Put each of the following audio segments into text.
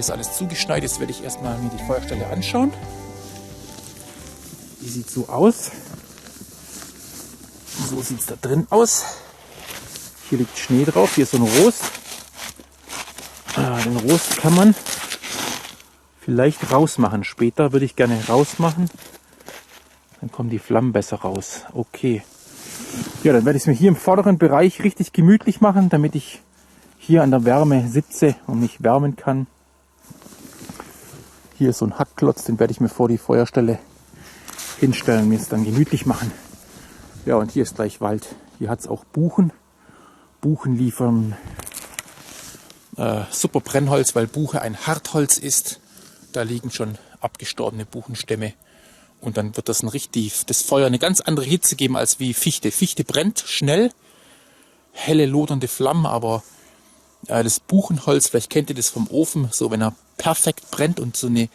hier ist alles zugeschneit. Jetzt werde ich erstmal mir die Feuerstelle anschauen. Die sieht so aus. So sieht es da drin aus. Hier liegt Schnee drauf. Hier ist so ein Rost. Den Rost kann man vielleicht rausmachen. Später würde ich gerne rausmachen. Dann kommen die Flammen besser raus. Okay. Ja, dann werde ich es mir hier im vorderen Bereich richtig gemütlich machen, damit ich hier an der Wärme sitze und mich wärmen kann. Hier ist so ein Hackklotz, den werde ich mir vor die Feuerstelle hinstellen, mir es dann gemütlich machen. Ja, und hier ist gleich Wald. Hier hat es auch Buchen. Buchen liefern super Brennholz, weil Buche ein Hartholz ist. Da liegen schon abgestorbene Buchenstämme. Und dann wird das das Feuer eine ganz andere Hitze geben als wie Fichte. Fichte brennt schnell, helle, lodernde Flammen, aber das Buchenholz, vielleicht kennt ihr das vom Ofen, so wenn er perfekt brennt und so eine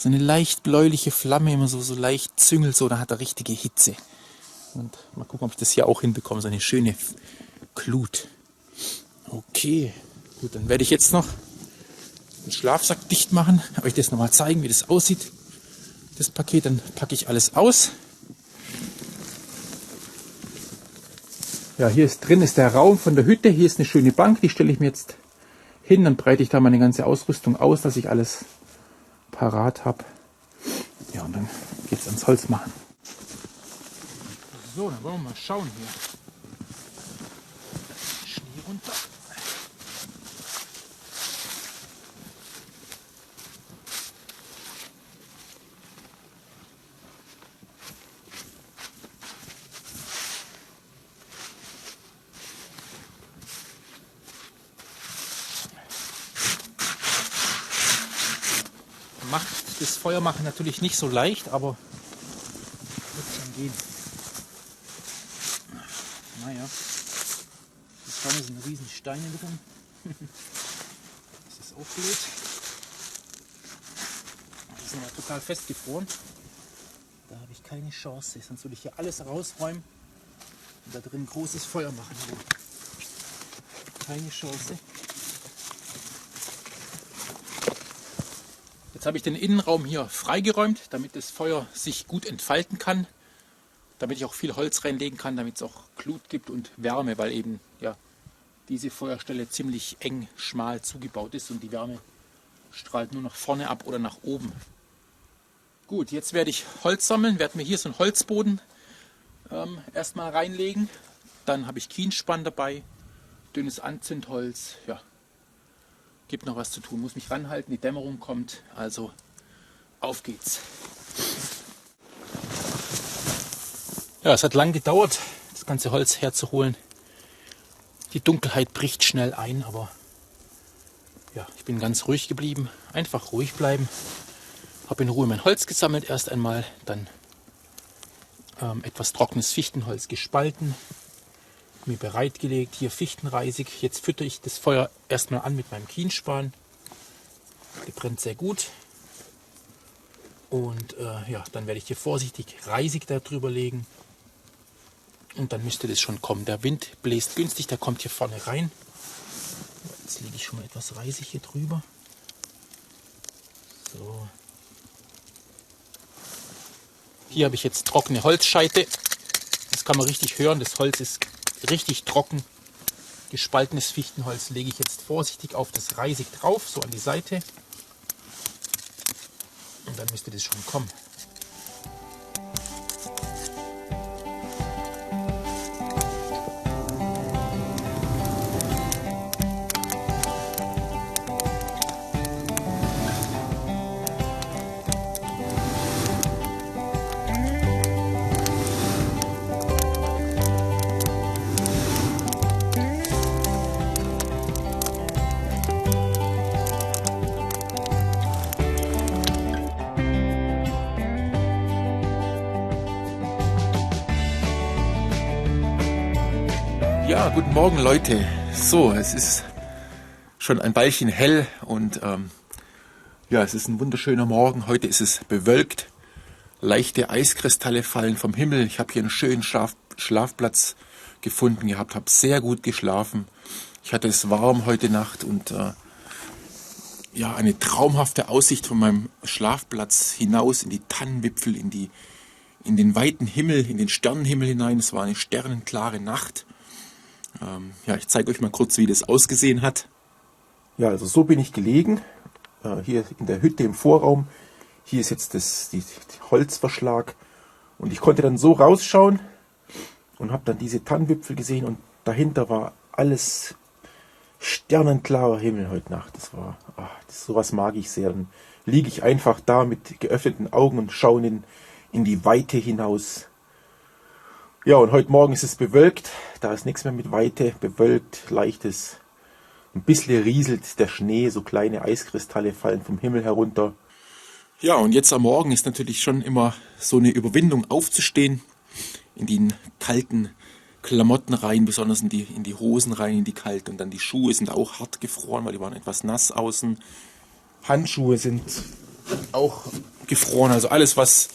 leicht bläuliche Flamme, immer so leicht züngelt, so, dann hat er richtige Hitze. Und mal gucken, ob ich das hier auch hinbekomme, so eine schöne Glut. Okay, gut, dann werde ich jetzt noch den Schlafsack dicht machen, euch das nochmal zeigen, wie das aussieht. Das Paket, dann packe ich alles aus. Ja, hier drin ist der Raum von der Hütte. Hier ist eine schöne Bank, die stelle ich mir jetzt hin. Dann breite ich da meine ganze Ausrüstung aus, dass ich alles parat habe. Ja, und dann geht es ans Holz machen. So, dann wollen wir mal schauen hier. Schnee runter. Macht das Feuermachen natürlich nicht so leicht, aber wird schon gehen. Naja, hier vorne sind riesen Steine drin. Das ist auch blöd. Die sind ja total festgefroren. Da habe ich keine Chance, sonst würde ich hier alles rausräumen und da drin großes Feuer machen. Keine Chance. Jetzt habe ich den Innenraum hier freigeräumt, damit das Feuer sich gut entfalten kann, damit ich auch viel Holz reinlegen kann, damit es auch Glut gibt und Wärme, weil eben ja diese Feuerstelle ziemlich eng, schmal zugebaut ist und die Wärme strahlt nur nach vorne ab oder nach oben. Gut, jetzt werde ich Holz sammeln, werde mir hier so einen Holzboden erstmal reinlegen. Dann habe ich Kienspann dabei, dünnes Anzündholz, ja. Gibt noch was zu tun, muss mich ranhalten, die Dämmerung kommt, also auf geht's. Ja, es hat lang gedauert, das ganze Holz herzuholen. Die Dunkelheit bricht schnell ein, aber ja, ich bin ganz ruhig geblieben. Einfach ruhig bleiben. Habe in Ruhe mein Holz gesammelt erst einmal, dann etwas trockenes Fichtenholz gespalten, mir bereitgelegt, hier Fichtenreisig. Jetzt fütter ich das Feuer erstmal an mit meinem Kienspan. Der brennt sehr gut. Und ja, dann werde ich hier vorsichtig Reisig darüber legen. Und dann müsste das schon kommen. Der Wind bläst günstig, der kommt hier vorne rein. Jetzt lege ich schon mal etwas Reisig hier drüber. So. Hier habe ich jetzt trockene Holzscheite. Das kann man richtig hören, das Holz ist richtig trocken. Gespaltenes Fichtenholz lege ich jetzt vorsichtig auf das Reisig drauf, so an die Seite. Und dann müsste das schon kommen. Ja, guten Morgen Leute. So, es ist schon ein Weilchen hell und ja, es ist ein wunderschöner Morgen. Heute ist es bewölkt. Leichte Eiskristalle fallen vom Himmel. Ich habe hier einen schönen Schlafplatz gefunden gehabt, habe sehr gut geschlafen. Ich hatte es warm heute Nacht und ja, eine traumhafte Aussicht von meinem Schlafplatz hinaus in die Tannenwipfel, in den weiten Himmel, in den Sternenhimmel hinein. Es war eine sternenklare Nacht. Ja, ich zeige euch mal kurz, wie das ausgesehen hat. Ja, also so bin ich gelegen, hier in der Hütte im Vorraum. Hier ist jetzt die Holzverschlag und ich konnte dann so rausschauen und habe dann diese Tannenwipfel gesehen und dahinter war alles sternenklarer Himmel heute Nacht. Sowas mag ich sehr. Dann liege ich einfach da mit geöffneten Augen und schaue in die Weite hinaus. Ja, und heute Morgen ist es bewölkt. Da ist nichts mehr mit Weite. Bewölkt, leichtes. Ein bisschen rieselt der Schnee. So kleine Eiskristalle fallen vom Himmel herunter. Ja, und jetzt am Morgen ist natürlich schon immer so eine Überwindung aufzustehen. In den kalten Klamotten rein, besonders in die Hosen rein, in die kalten. Und dann die Schuhe sind auch hart gefroren, weil die waren etwas nass außen. Handschuhe sind auch gefroren. Also alles, was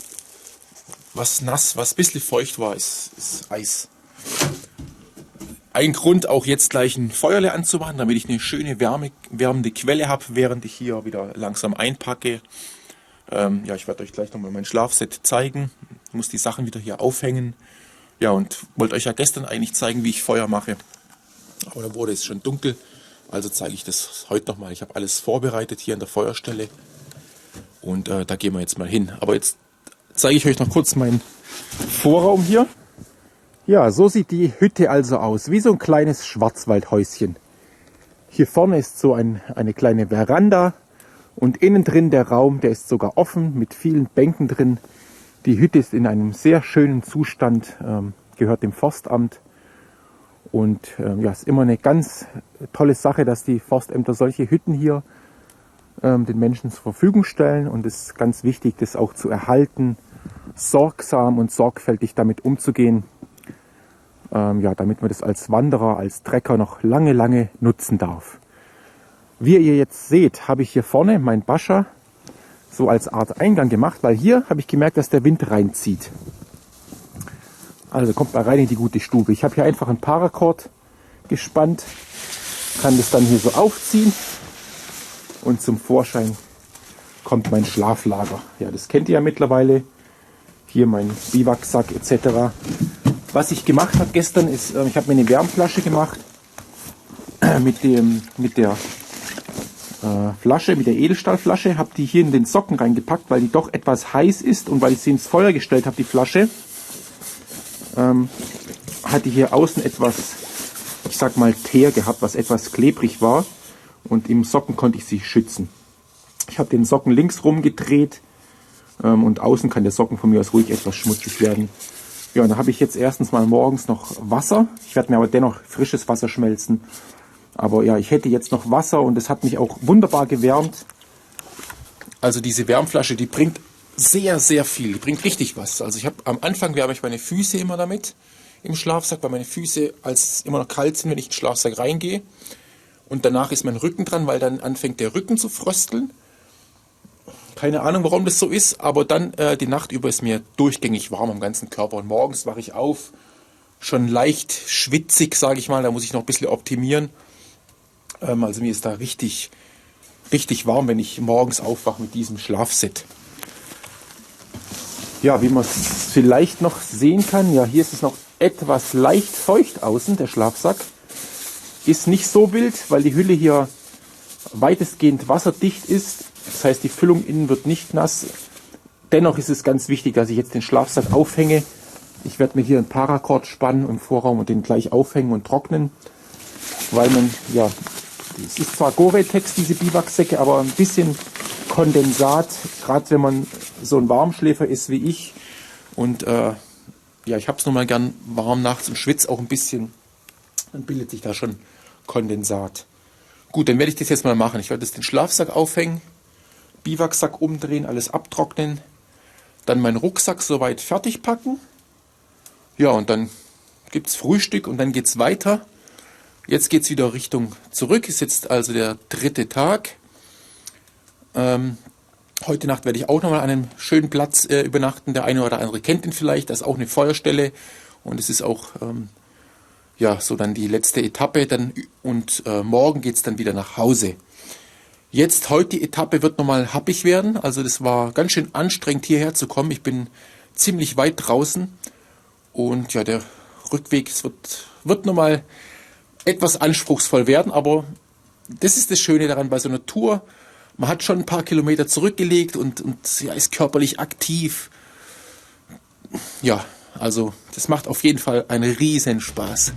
nass, was ein bisschen feucht war, ist Eis. Ein Grund, auch jetzt gleich ein Feuerle anzumachen, damit ich eine schöne wärmende Quelle habe, während ich hier wieder langsam einpacke. Ja, ich werde euch gleich nochmal mein Schlafset zeigen. Ich muss die Sachen wieder hier aufhängen. Ja, und wollte euch ja gestern eigentlich zeigen, wie ich Feuer mache. Aber da wurde es schon dunkel, also zeige ich das heute nochmal. Ich habe alles vorbereitet hier an der Feuerstelle und da gehen wir jetzt mal hin. Aber jetzt zeige ich euch noch kurz meinen Vorraum hier. Ja, so sieht die Hütte also aus, wie so ein kleines Schwarzwaldhäuschen. Hier vorne ist so eine kleine Veranda und innen drin der Raum, der ist sogar offen mit vielen Bänken drin. Die Hütte ist in einem sehr schönen Zustand, gehört dem Forstamt. Und ja, ist immer eine ganz tolle Sache, dass die Forstämter solche Hütten hier den Menschen zur Verfügung stellen. Und es ist ganz wichtig, das auch zu erhalten, sorgsam und sorgfältig damit umzugehen. Ja, damit man das als Wanderer, als Trecker noch lange, lange nutzen darf. Wie ihr jetzt seht, habe ich hier vorne mein Bascha so als Art Eingang gemacht, weil hier habe ich gemerkt, dass der Wind reinzieht. Also kommt mal rein in die gute Stube. Ich habe hier einfach einen Paracord gespannt, kann das dann hier so aufziehen und zum Vorschein kommt mein Schlaflager. Ja, das kennt ihr ja mittlerweile. Hier mein Biwaksack etc. Was ich gemacht habe gestern ist, ich habe mir eine Wärmflasche gemacht mit der Flasche, mit der Edelstahlflasche, habe die hier in den Socken reingepackt, weil die doch etwas heiß ist und weil ich sie ins Feuer gestellt habe, die Flasche, hatte hier außen etwas, ich sag mal, Teer gehabt, was etwas klebrig war und im Socken konnte ich sie schützen. Ich habe den Socken links rumgedreht und außen kann der Socken von mir aus ruhig etwas schmutzig werden. Ja, und da habe ich jetzt erstens mal morgens noch Wasser. Ich werde mir aber dennoch frisches Wasser schmelzen. Aber ja, ich hätte jetzt noch Wasser und es hat mich auch wunderbar gewärmt. Also diese Wärmflasche, die bringt sehr, sehr viel. Die bringt richtig was. Also am Anfang wärme ich meine Füße immer damit im Schlafsack, weil meine Füße als immer noch kalt sind, wenn ich in den Schlafsack reingehe. Und danach ist mein Rücken dran, weil dann anfängt der Rücken zu frösteln. Keine Ahnung, warum das so ist, aber dann die Nacht über ist mir durchgängig warm am ganzen Körper. Und morgens wache ich auf, schon leicht schwitzig, sage ich mal. Da muss ich noch ein bisschen optimieren. Also mir ist da richtig, richtig warm, wenn ich morgens aufwache mit diesem Schlafset. Ja, wie man es vielleicht noch sehen kann, ja, hier ist es noch etwas leicht feucht außen, der Schlafsack. Ist nicht so wild, weil die Hülle hier weitestgehend wasserdicht ist. Das heißt, die Füllung innen wird nicht nass. Dennoch ist es ganz wichtig, dass ich jetzt den Schlafsack aufhänge. Ich werde mir hier einen Paracord spannen im Vorraum und den gleich aufhängen und trocknen. Weil man, ja, es ist zwar Gore-Tex, diese Biwaksäcke, aber ein bisschen Kondensat, gerade wenn man so ein Warmschläfer ist wie ich. Und ja, ich habe es nun mal gern warm nachts und schwitze auch ein bisschen. Dann bildet sich da schon Kondensat. Gut, dann werde ich das jetzt mal machen. Ich werde jetzt den Schlafsack aufhängen, Biwaksack umdrehen, alles abtrocknen, dann meinen Rucksack soweit fertig packen. Ja, und dann gibt es Frühstück und dann geht es weiter. Jetzt geht es wieder Richtung zurück, ist jetzt also der 3. Tag. Heute Nacht werde ich auch nochmal an einem schönen Platz übernachten. Der eine oder andere kennt ihn vielleicht, das ist auch eine Feuerstelle und es ist auch ja, so dann die letzte Etappe dann, und morgen geht es dann wieder nach Hause. Jetzt, heute die Etappe wird nochmal happig werden. Also das war ganz schön anstrengend hierher zu kommen. Ich bin ziemlich weit draußen. Und ja, der Rückweg, es wird nochmal etwas anspruchsvoll werden. Aber das ist das Schöne daran bei so einer Tour. Man hat schon ein paar Kilometer zurückgelegt und ja, ist körperlich aktiv. Ja, also das macht auf jeden Fall einen riesen Spaß.